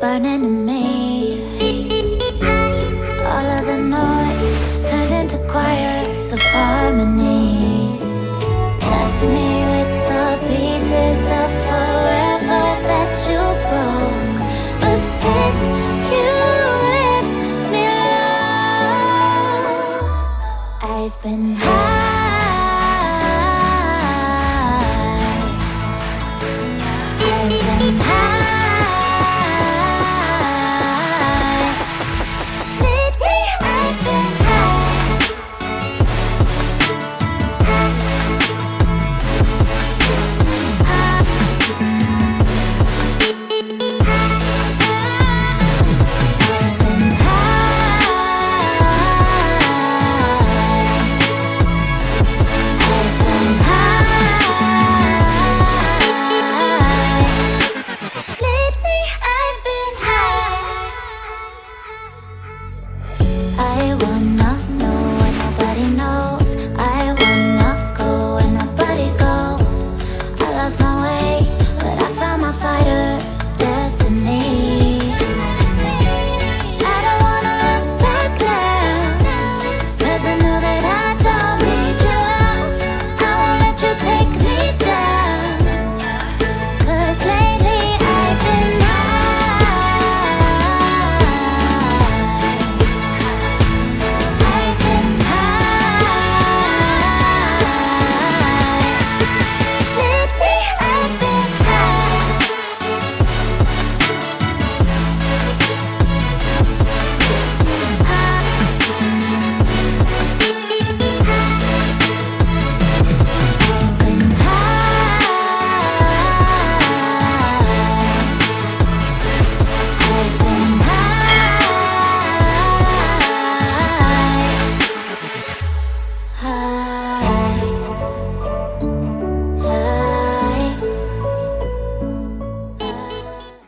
burning in me. All of the noise turned into choirs of harmony. Left me with the pieces of forever that you broke. But since you left me alone, I've been